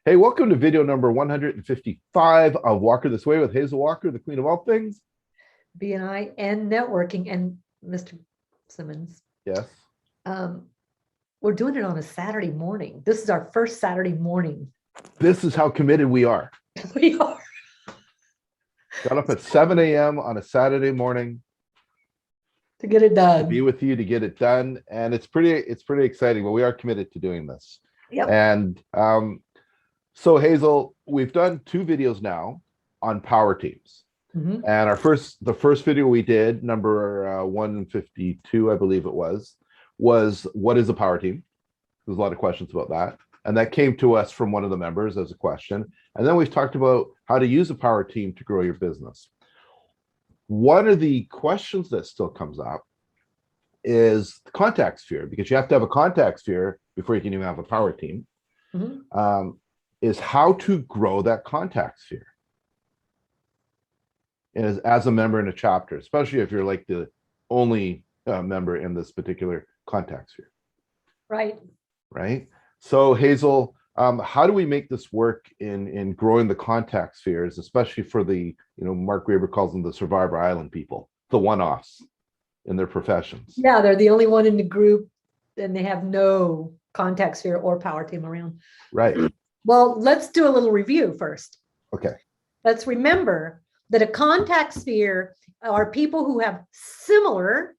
Hey, welcome to video number 155 of Walker This Way with Hazel Walker, the queen of all things. BNI and networking. And Mr. Simmons, Yes. we're doing it on a Saturday morning. This is our first Saturday morning. This is how committed we are. We are. Got up at 7 a.m. on a Saturday morning To get it to be done. with you to get it done. And it's pretty exciting, but we are committed to doing this. Yep. And so Hazel, we've done 2 videos now on power teams. Mhm. And the first video we did, number 152, I believe it was what is a power team? There's a lot of questions about that. And that came to us from one of the members as a question. And then we've talked about how to use a power team to grow your business. One of the questions that still comes up is the contact sphere, because you have to have a contact sphere before you can even have a power team. Mhm. Is how to grow that contact sphere as a member in a chapter, especially if you're like the only member in this particular contact sphere. Right. So Hazel, how do we make this work in growing the contact spheres, especially for the, Mark Graber calls them the survivor island people, the one-offs in their professions? Yeah, they're the only one in the group and they have no contact sphere or power team around. Right. Well, let's do a little review first. Okay. Let's remember that a contact sphere are people who have similar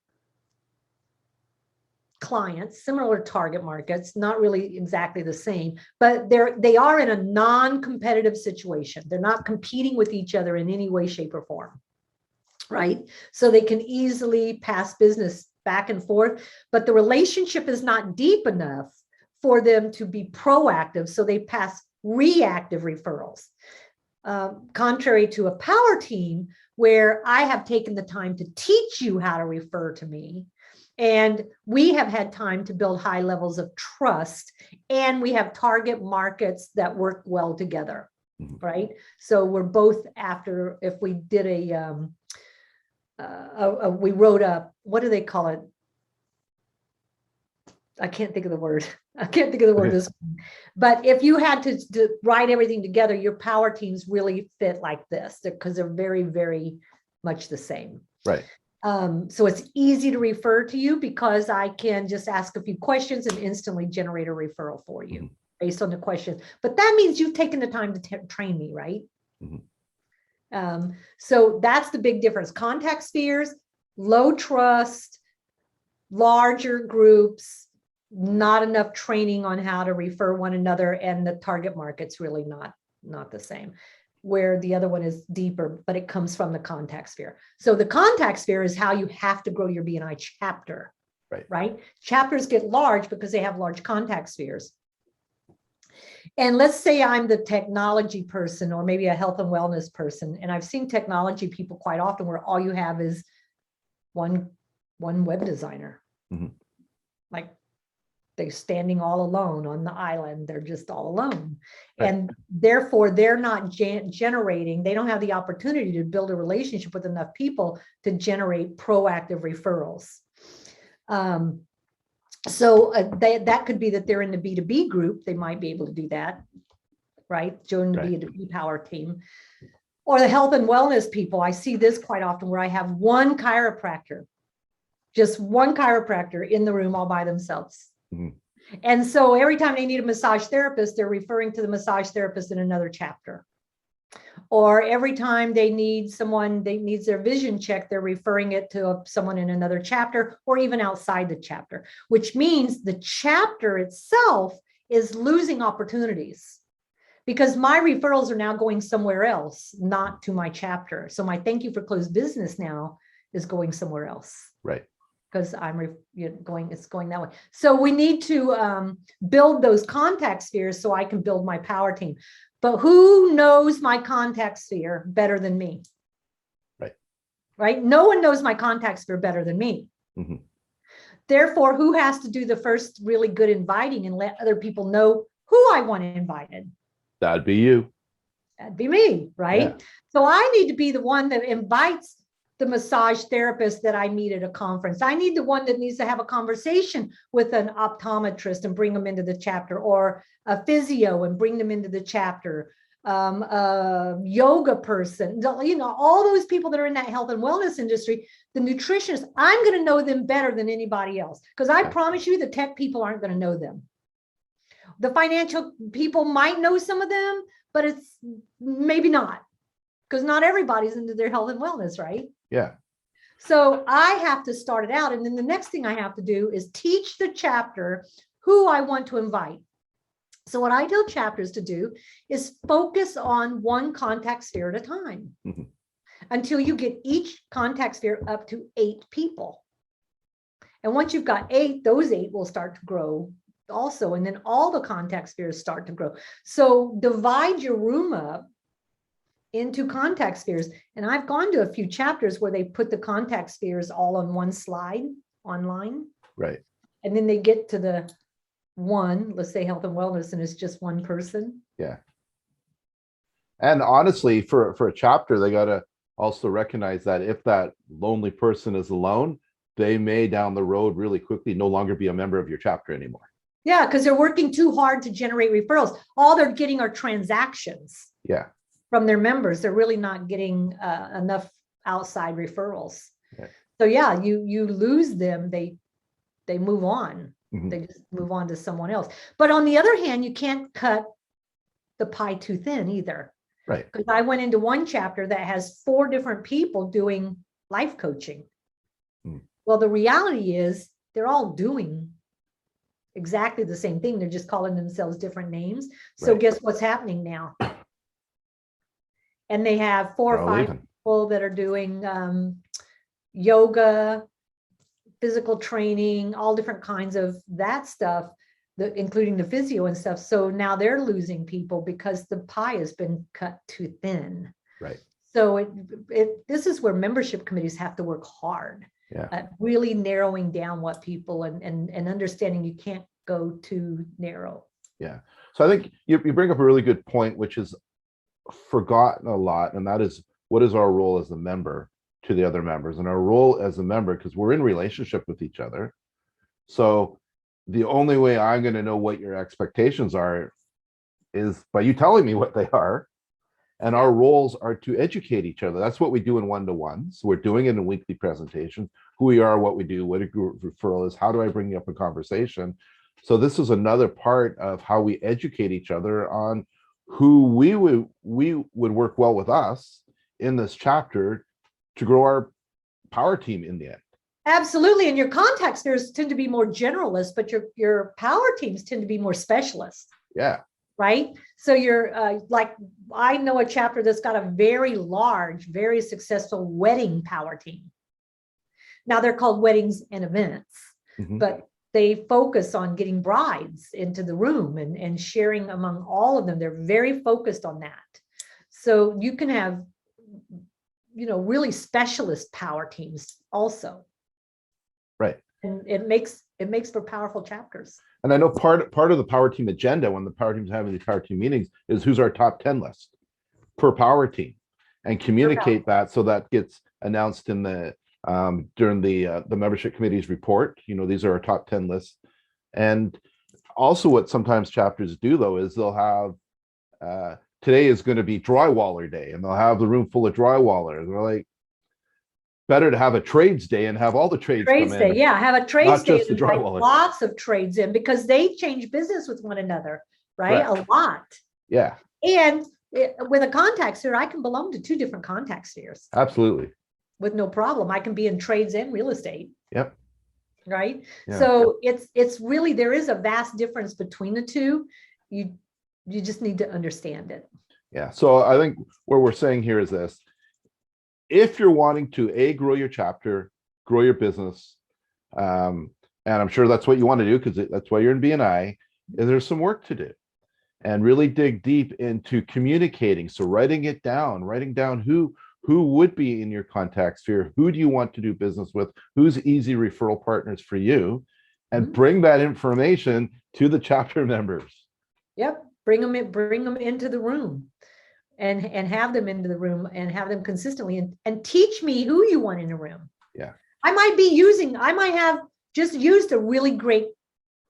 clients, similar target markets, not really exactly the same, but they are in a non-competitive situation. They're not competing with each other in any way, shape, or form, right? So they can easily pass business back and forth, but the relationship is not deep enough for them to be proactive, so they pass reactive referrals. Contrary to a power team, where I have taken the time to teach you how to refer to me, and we have had time to build high levels of trust, and we have target markets that work well together, right? So we're both after, if we did we wrote a, what do they call it? I can't think of the word. This, but if you had to write everything together, your power teams really fit like this because they're very, very much the same. Right. So it's easy to refer to you because I can just ask a few questions and instantly generate a referral for you based on the question. But that means you've taken the time to train me, right? So that's the big difference. Contact spheres, low trust, larger groups, not enough training on how to refer one another, and the target market's really not the same, where the other one is deeper, but it comes from the contact sphere. So the contact sphere is how you have to grow your BNI chapter, right? Chapters get large because they have large contact spheres. And let's say I'm the technology person or maybe a health and wellness person, and I've seen technology people quite often where all you have is one web designer. Like they're standing all alone on the island. They're just all alone. And therefore they're not generating, they don't have the opportunity to build a relationship with enough people to generate proactive referrals. So that could be that they're in the B2B group. They might be able to do that, right? Join the B2B power team. Or the health and wellness people. I see this quite often where I have one chiropractor, just one chiropractor in the room all by themselves. And so every time they need a massage therapist, they're referring to the massage therapist in another chapter. Or every time they need someone, they needs their vision check, they're referring it to someone in another chapter or even outside the chapter, which means the chapter itself is losing opportunities because my referrals are now going somewhere else, not to my chapter. So my thank you for closed business now is going somewhere else. Right. Because it's going that way. So we need to build those contact spheres so I can build my power team. But who knows my contact sphere better than me? Right? No one knows my contact sphere better than me. Therefore, who has to do the first really good inviting and let other people know who I want invited? That'd be you. That'd be me, right? Yeah. So I need to be the one that invites the massage therapist that I meet at a conference. I need the one that needs to have a conversation with an optometrist and bring them into the chapter, or a physio and bring them into the chapter. A yoga person, all those people that are in that health and wellness industry, the nutritionists, I'm going to know them better than anybody else. Because I promise you, the tech people aren't going to know them. The financial people might know some of them, but it's maybe not, because not everybody's into their health and wellness, right? Yeah. So I have to start it out. And then the next thing I have to do is teach the chapter who I want to invite. So what I tell chapters to do is focus on one contact sphere at a time until you get each contact sphere up to 8 people. And once you've got 8, those 8 will start to grow also. And then all the contact spheres start to grow. So divide your room up into contact spheres. And I've gone to a few chapters where they put the contact spheres all on one slide online. Right. And then they get to the one, let's say health and wellness, and it's just one person. Yeah. And honestly, for a chapter, they got to also recognize that if that lonely person is alone, they may down the road really quickly no longer be a member of your chapter anymore. Yeah, because they're working too hard to generate referrals. All they're getting are transactions. Yeah. From their members. They're really not getting enough outside referrals. Yeah. So yeah, you lose them. They move on. Mm-hmm. They just move on to someone else. But on the other hand, you can't cut the pie too thin either. Right. Because I went into one chapter that has 4 different people doing life coaching. Well, the reality is they're all doing exactly the same thing. They're just calling themselves different names. So guess what's happening now? And they have 4 or 5 people that are doing yoga, physical training, all different kinds of that stuff, including the physio and stuff. So now they're losing people because the pie has been cut too thin. Right. So this is where membership committees have to work hard at really narrowing down what people and understanding you can't go too narrow. Yeah. So I think you bring up a really good point, which is forgotten a lot, and that is, what is our role as a member to the other members? And our role as a member, because we're in relationship with each other, so the only way I'm going to know what your expectations are is by you telling me what they are. And our roles are to educate each other. That's what we do in one-to-ones. We're doing it in weekly presentations, who we are, what we do, what a group referral is, how do I bring you up in conversation. So this is another part of how we educate each other on who we would work well with us in this chapter to grow our power team in the end. Absolutely. And your contact spheres tend to be more generalist, but your power teams tend to be more specialist. Yeah. Right. So you're like, I know a chapter that's got a very large, very successful wedding power team. Now they're called weddings and events, but they focus on getting brides into the room and sharing among all of them. They're very focused on that. So you can have, really specialist power teams also. Right. And it makes for powerful chapters. And I know part of the power team agenda when the power team's having these power team meetings is who's our top 10 list per power team, and communicate that so that gets announced in the during the membership committee's report. These are our top 10 lists. And also what sometimes chapters do though is they'll have today is going to be drywaller day, and they'll have the room full of drywallers. They're like, better to have a trades day and have all the trades come in. Have a trades day, just the like drywallers. Lots of trades in, because they change business with one another, right? Correct. A lot. Yeah. And with a contact sphere, I can belong to 2 different contact spheres. Absolutely. With no problem. I can be in trades and real estate. Yep. Right. Yeah. So it's really, there is a vast difference between the 2. You just need to understand it. Yeah. So I think what we're saying here is this: if you're wanting to grow your chapter, grow your business, and I'm sure that's what you want to do because that's why you're in BNI, there's some work to do, and really dig deep into communicating. So writing down who would be in your contact sphere, who do you want to do business with, who's easy referral partners for you, and bring that information to the chapter members. Yep. Bring them into the room. and have them into the room and have them consistently and teach me who you want in the room. Yeah. I might have just used a really great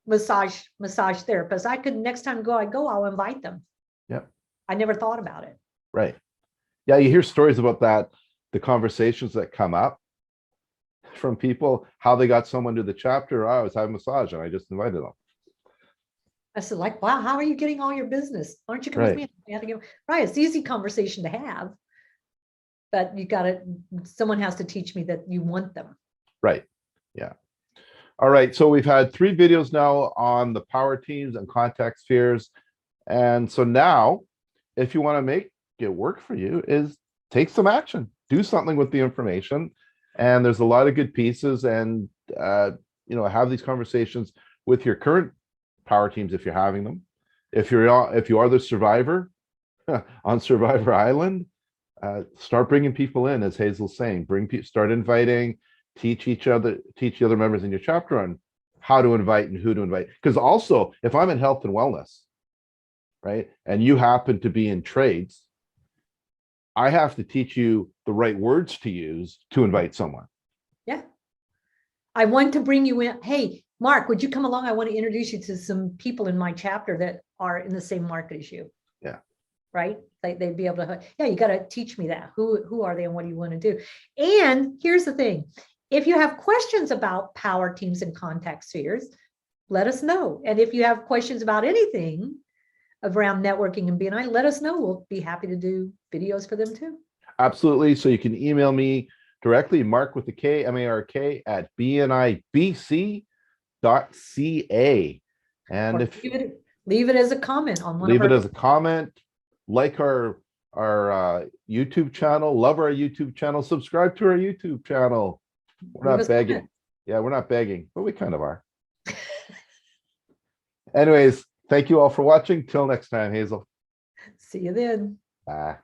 massage therapist. I could, next time I'll invite them. Yeah. I never thought about it. Right. Yeah, you hear stories about that, the conversations that come up from people, how they got someone to the chapter. I was having a massage and I just invited them. I said, like, wow, how are you getting all your business? Why don't you come with me? Right. It's easy conversation to have, but someone has to teach me that you want them. Right. Yeah. All right. So we've had 3 videos now on the power teams and contact spheres. And so now, if you want to make it work for you, is take some action, do something with the information. And there's a lot of good pieces, and have these conversations with your current power teams if you're having them. If you are the survivor on Survivor Island, start bringing people in, as Hazel's saying. Start inviting, teach the other members in your chapter on how to invite and who to invite. Because also, if I'm in health and wellness, right, and you happen to be in trades, I have to teach you the right words to use to invite someone. Yeah. I want to bring you in. Hey, Mark, would you come along? I want to introduce you to some people in my chapter that are in the same market as you. Yeah. Right? They'd be able to, yeah, you got to teach me that. Who are they and what do you want to do? And here's the thing. If you have questions about power teams and contact spheres, let us know. And if you have questions about anything around networking and BNI, let us know. We'll be happy to do videos for them too. Absolutely. So you can email me directly, Mark with the K, MARK at bnibc.ca. And Or if leave it as a comment on one leave of it our, as a comment, like our YouTube channel, love our YouTube channel, subscribe to our YouTube channel. We're not begging. comment. Yeah, we're not begging, but we kind of are. Anyways, thank you all for watching. Till next time, Hazel. See you then. Bye.